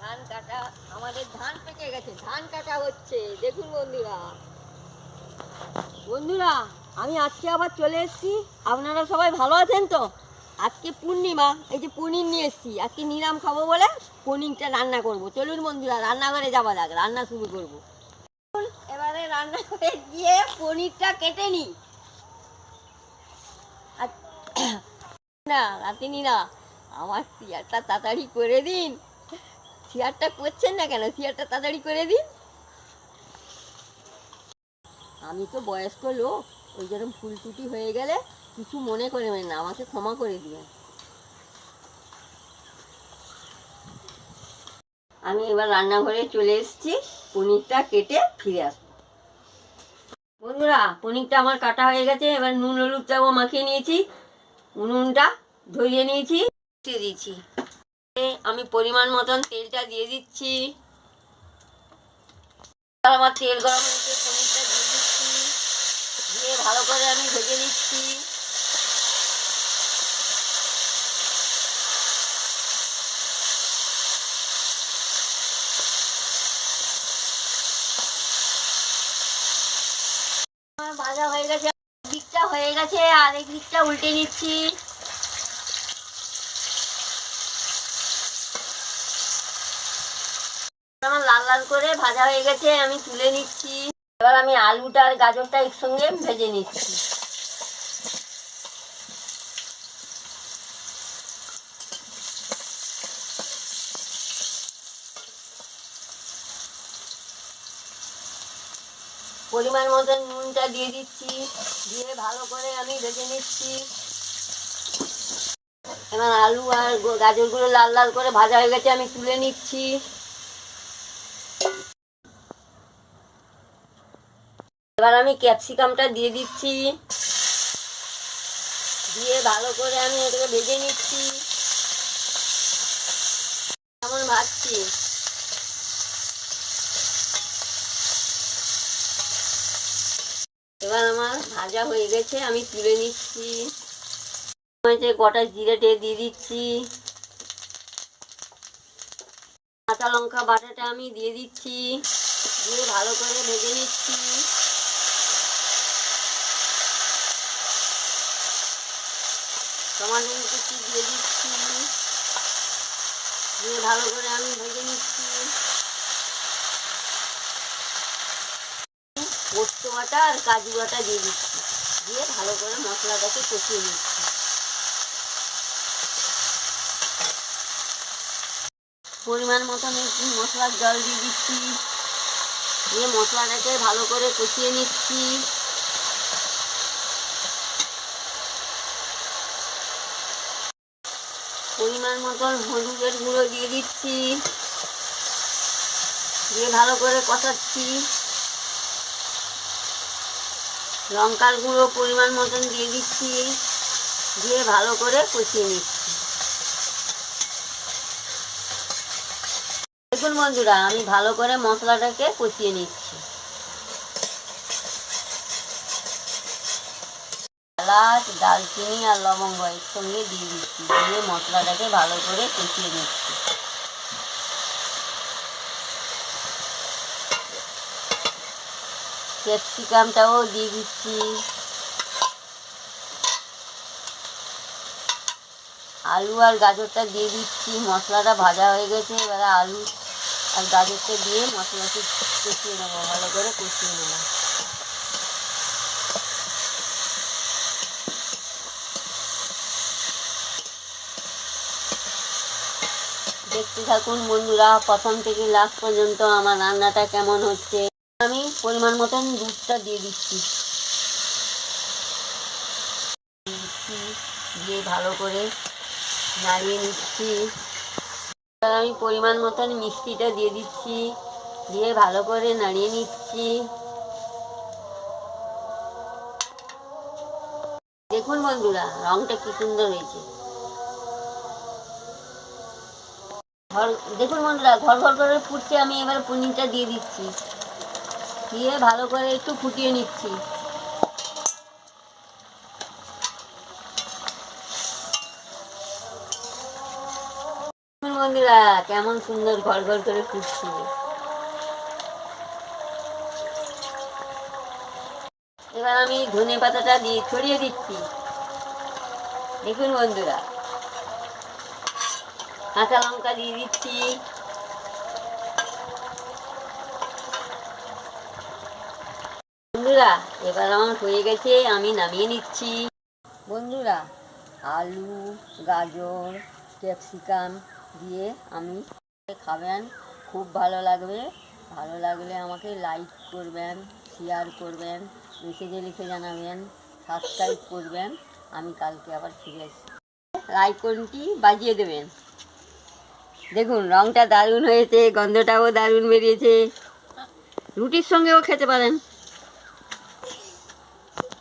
ধান কাটা, আমাদের ধান পেকে গেছে, ধান কাটা হচ্ছে। দেখুন বন্ধুরা, বন্ধুরা আমি আজকে আবার চলে এসেছি। আপনারা সবাই ভালো আছেন তো? আজকে পূর্ণিমা, এই যে পনির নিয়ে এসেছি। আজকে নিরাম খাবো বলে পনিরটা রান্না করব। চলুন বন্ধুরা, রান্নাঘরে যাওয়া যাক, রান্না শুরু করব। এবারে রান্নাঘরে গিয়ে পনিরটা কেটে নিই। না রাতিনি না, আমার শেয়ারটা তাড়াতাড়ি করে দিন। শেয়ারটা করছেন না কেন? শেয়ারটা তাড়াতাড়ি করে দিন। আমি তো বয়স্ক লোক, ওই যেরকম ফুল টুটি হয়ে গেলে কিছু মনে করবেন না, আমাকে ক্ষমা করে দিবেন। আমি এবার রান্নাঘরে চলে এসেছি, পনিরটা কেটে ফিরে আসবো। বন্ধুরা পনিরটা আমার কাটা হয়ে গেছে। এবার নুন হলুদটাও মাখিয়ে নিয়েছি, উনুনটা ধরিয়ে নিয়েছি, দিয়ে দিয়েছি। আমি পরিমাণ মতন তেলটা দিয়ে দিচ্ছি। আমার তেল গরম হয়েছে, পনিরটা দিয়ে দিচ্ছি, দিয়ে ভালো করে আমি ভেজে নিচ্ছি। ভাজা হয়ে গেছে, দিকটা হয়ে গেছে, আর এক দিকটা উল্টে নিচ্ছি। আমার লাল লাল করে ভাজা হয়ে গেছে, আমি তুলে নিচ্ছি। এবার আমি আলুটা আর গাজরটা একসঙ্গে ভেজে নিচ্ছি। পরিমাণ মতন নুনটা দিয়ে দিচ্ছি, দিয়ে ভালো করে আমি ভেজে নিচ্ছি। এবার আলু আর গাজরগুলো লাল লাল করে ভাজা হয়ে গেছে, আমি তুলে নিচ্ছি। এবার আমি ক্যাপসিকামটা দিয়ে দিচ্ছি, দিয়ে ভালো করে আমি এটাকে ভেজে নিচ্ছি। কেমন ভাজছি, এবার আমার ভাজা হয়ে গেছে, আমি তুলে নিচ্ছি। গোটা জিরেটে দিয়ে দিচ্ছি, কাঁচা লঙ্কা বাটাটা আমি দিয়ে দিচ্ছি, দিয়ে ভালো করে ভেজে নিচ্ছি। টমেটো কুচি দিয়ে দিচ্ছি, দিয়ে ভালো করে আমি ভেজে নিচ্ছি। পোস্ত বাটা আর কাজু বাটা দিয়ে দিচ্ছি, দিয়ে ভালো করে মশলাটাকে কষিয়ে নিচ্ছি। পরিমাণ মতন একটু মশলার জল দিয়ে দিচ্ছি, দিয়ে মশলাটাকে ভালো করে কষিয়ে নিচ্ছি। পরিমাণ মতন হলুদের গুঁড়ো দিয়ে দিচ্ছি, দিয়ে ভালো করে কষাচ্ছি। লঙ্কার গুঁড়ো পরিমাণ মতন দিয়ে দিচ্ছি, দিয়ে ভালো করে কষিয়ে নিচ্ছি। দেখুন বন্ধুরা, আমি ভালো করে মশলাটাকে কষিয়ে নিচ্ছি। এলাচ, দারচিনি আর লবঙ্গ একসঙ্গে দিয়ে দিচ্ছি, দিয়ে মশলাটাকে ভালো করে কষিয়ে নিচ্ছি। ক্যাপসিকামটাও দিয়ে দিচ্ছি, আলু আর গাজরটা দিয়ে দিচ্ছি। মশলাটা ভাজা হয়ে গেছে, এবারে আলু আর গাজরটা দিয়ে মশলাটি কষিয়ে নেবো, ভালো করে কষিয়ে নেবো। দেখতে থাকুন বন্ধুরা, প্রথম থেকে লাস্ট পর্যন্ত আমার রান্নাটা কেমন হচ্ছে। আমি পরিমাণ মতন দুধটা দিয়ে দিচ্ছি, দিয়ে ভালো করে নাড়িয়ে নিচ্ছি। আমি পরিমাণ মতন মিষ্টিটা দিয়ে দিচ্ছি, দিয়ে ভালো করে নাড়িয়ে নিচ্ছি। দেখুন বন্ধুরা, রংটা কি সুন্দর হয়েছে। দেখুন বন্ধুরা, ঘর ঘর করে ফুটছে, আমি এবার পনিরটা দিয়ে দিচ্ছি, দিয়ে ভালো করে একটু ফুটিয়ে নিচ্ছি। বন্ধুরা, কেমন সুন্দর ঘর ঘর করে ফুটছে। এবার আমি ধনে পাতাটা দিয়ে ছড়িয়ে দিচ্ছি। দেখুন বন্ধুরা, কাঁচা লঙ্কা দিয়ে দিচ্ছি। বন্ধুরা, এবার আমার হয়ে গেছে, আমি নামিয়ে নিচ্ছি। বন্ধুরা, আলু, গাজর, ক্যাপসিকাম দিয়ে আমি খাবেন, খুব ভালো লাগবে। ভালো লাগলে আমাকে লাইক করবেন, শেয়ার করবেন, মেসেজে লিখে জানাবেন, সাবস্ক্রাইব করবেন। আমি কালকে আবার ফিরে আসছি। আইকনটি বাজিয়ে দেবেন। দেখুন রঙটা দারুণ হয়েছে, গন্ধটাও দারুণ বেরিয়েছে। রুটির সঙ্গেও খেতে পারেন।